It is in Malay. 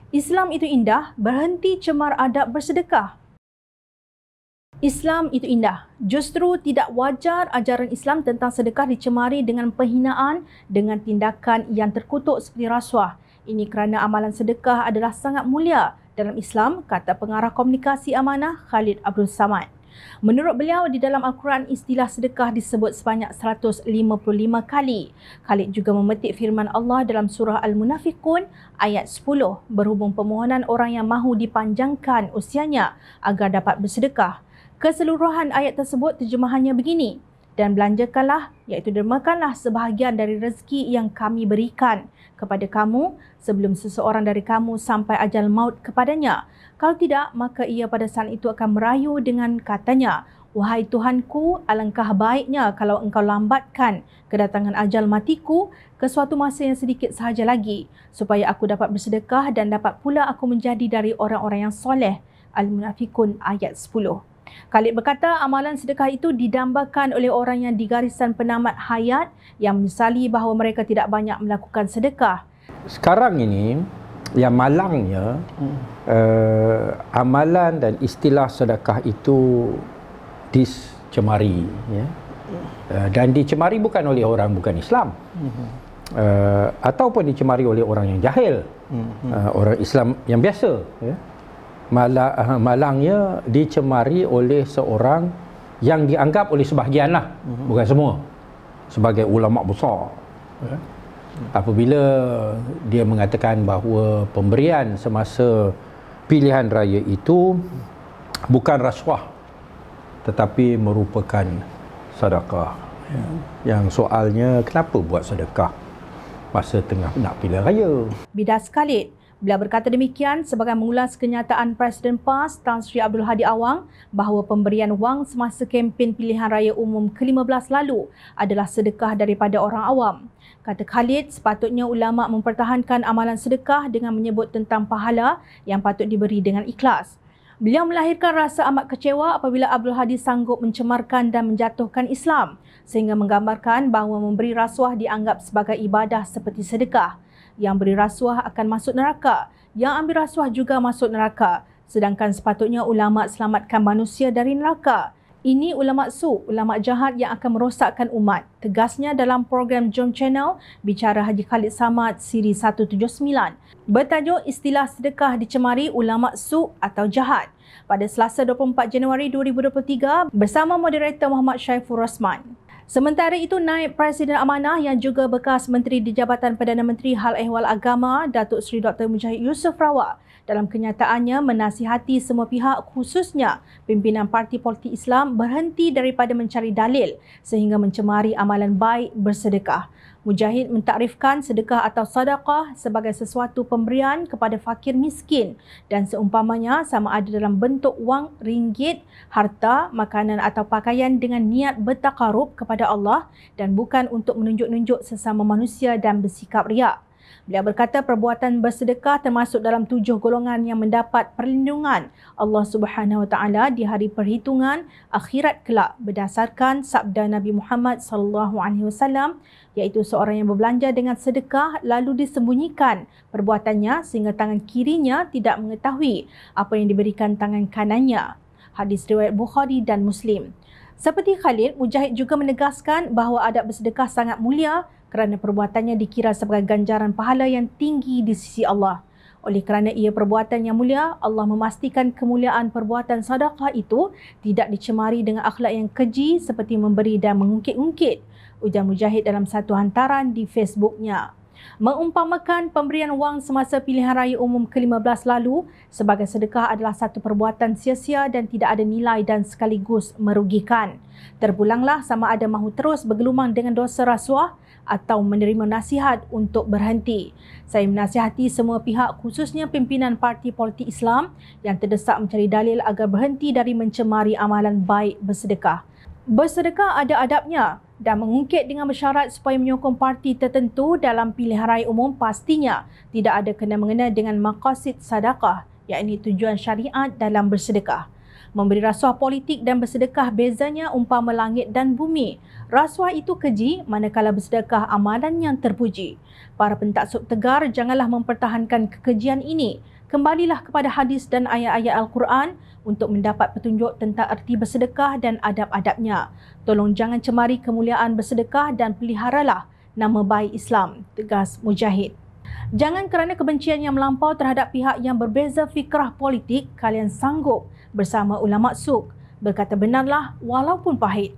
Islam itu indah, berhenti cemar adab bersedekah. Islam itu indah. Justru tidak wajar ajaran Islam tentang sedekah dicemari dengan penghinaan dengan tindakan yang terkutuk seperti rasuah. Ini kerana amalan sedekah adalah sangat mulia dalam Islam, kata pengarah komunikasi amanah Khalid Abdul Samad. Menurut beliau, di dalam Al-Quran istilah sedekah disebut sebanyak 155 kali. Khalid juga memetik firman Allah dalam surah Al-Munafiqun ayat 10 berhubung permohonan orang yang mahu dipanjangkan usianya agar dapat bersedekah. Keseluruhan ayat tersebut terjemahannya begini: dan belanjakanlah, iaitu dermakanlah sebahagian dari rezeki yang kami berikan kepada kamu sebelum seseorang dari kamu sampai ajal maut kepadanya. Kalau tidak, maka ia pada saat itu akan merayu dengan katanya, wahai Tuhanku, alangkah baiknya kalau engkau lambatkan kedatangan ajal matiku ke suatu masa yang sedikit sahaja lagi, supaya aku dapat bersedekah dan dapat pula aku menjadi dari orang-orang yang soleh. Al-Munafiqun ayat 10. Khalid berkata, amalan sedekah itu didambakan oleh orang yang di garisan penamat hayat yang menyesali bahawa mereka tidak banyak melakukan sedekah. Sekarang ini, yang malangnya, amalan dan istilah sedekah itu dicemari. Ya? Dan dicemari bukan oleh orang bukan Islam. Ataupun dicemari oleh orang yang jahil. Orang Islam yang biasa. Ya? Malangnya dicemari oleh seorang yang dianggap oleh sebahagian lah, bukan semua, sebagai ulama besar. Apabila dia mengatakan bahawa pemberian semasa pilihan raya itu bukan rasuah tetapi merupakan sedekah. Yang soalnya, kenapa buat sedekah masa tengah nak pilihan raya? Bidas Khalid. Beliau berkata demikian sebagai mengulas kenyataan Presiden PAS Tan Sri Abdul Hadi Awang bahawa pemberian wang semasa kempen pilihan raya umum ke-15 lalu adalah sedekah daripada orang awam. Kata Khalid, sepatutnya ulama mempertahankan amalan sedekah dengan menyebut tentang pahala yang patut diberi dengan ikhlas. Beliau melahirkan rasa amat kecewa apabila Abdul Hadi sanggup mencemarkan dan menjatuhkan Islam sehingga menggambarkan bahawa memberi rasuah dianggap sebagai ibadah seperti sedekah. Yang beri rasuah akan masuk neraka, yang ambil rasuah juga masuk neraka, sedangkan sepatutnya ulama selamatkan manusia dari neraka. Ini ulama su, ulama jahat yang akan merosakkan umat. Tegasnya dalam program Jom Channel, bicara Haji Khalid Samad siri 179, bertajuk istilah sedekah dicemari ulama su atau jahat, pada Selasa 24 Januari 2023 bersama moderator Muhammad Syaiful Rosman. Sementara itu, Naib Presiden Amanah yang juga bekas Menteri di Jabatan Perdana Menteri Hal Ehwal Agama, Datuk Seri Dr. Mujahid Yusof Rawak, dalam kenyataannya menasihati semua pihak khususnya pimpinan parti politik Islam berhenti daripada mencari dalil sehingga mencemari amalan baik bersedekah. Mujahid mentakrifkan sedekah atau sedekah sebagai sesuatu pemberian kepada fakir miskin dan seumpamanya sama ada dalam bentuk wang, ringgit, harta, makanan atau pakaian dengan niat bertakarub kepada Allah dan bukan untuk menunjuk-nunjuk sesama manusia dan bersikap riak. Beliau berkata perbuatan bersedekah termasuk dalam 7 golongan yang mendapat perlindungan Allah Subhanahu Wa Taala di hari perhitungan akhirat kelak berdasarkan sabda Nabi Muhammad sallallahu alaihi wasallam, iaitu seorang yang berbelanja dengan sedekah lalu disembunyikan perbuatannya sehingga tangan kirinya tidak mengetahui apa yang diberikan tangan kanannya. Hadis riwayat Bukhari dan Muslim. Seperti Khalid, Mujahid juga menegaskan bahawa adab bersedekah sangat mulia kerana perbuatannya dikira sebagai ganjaran pahala yang tinggi di sisi Allah. Oleh kerana ia perbuatan yang mulia, Allah memastikan kemuliaan perbuatan sedekah itu tidak dicemari dengan akhlak yang keji seperti memberi dan mengungkit-ungkit, ujar Mujahid dalam satu hantaran di Facebooknya. Mengumpamakan pemberian wang semasa pilihan raya umum ke-15 lalu sebagai sedekah adalah satu perbuatan sia-sia dan tidak ada nilai dan sekaligus merugikan. Terpulanglah sama ada mahu terus bergelumang dengan dosa rasuah atau menerima nasihat untuk berhenti. Saya menasihati semua pihak khususnya pimpinan parti politik Islam yang terdesak mencari dalil agar berhenti dari mencemari amalan baik bersedekah. Bersedekah ada adabnya dan mengungkit dengan bersyarat supaya menyokong parti tertentu dalam pilihan raya umum pastinya tidak ada kena-mengena dengan maqasid sedekah, iaitu tujuan syariat dalam bersedekah. Memberi rasuah politik dan bersedekah bezanya umpama langit dan bumi. Rasuah itu keji, manakala bersedekah amalan yang terpuji. Para pentaksub tegar janganlah mempertahankan kekejian ini. Kembalilah kepada hadis dan ayat-ayat Al-Quran untuk mendapat petunjuk tentang erti bersedekah dan adab-adabnya. Tolong jangan cemari kemuliaan bersedekah dan peliharalah nama baik Islam, tegas Mujahid. Jangan kerana kebencian yang melampau terhadap pihak yang berbeza fikrah politik, kalian sanggup bersama ulama' suk. Berkata benarlah walaupun pahit.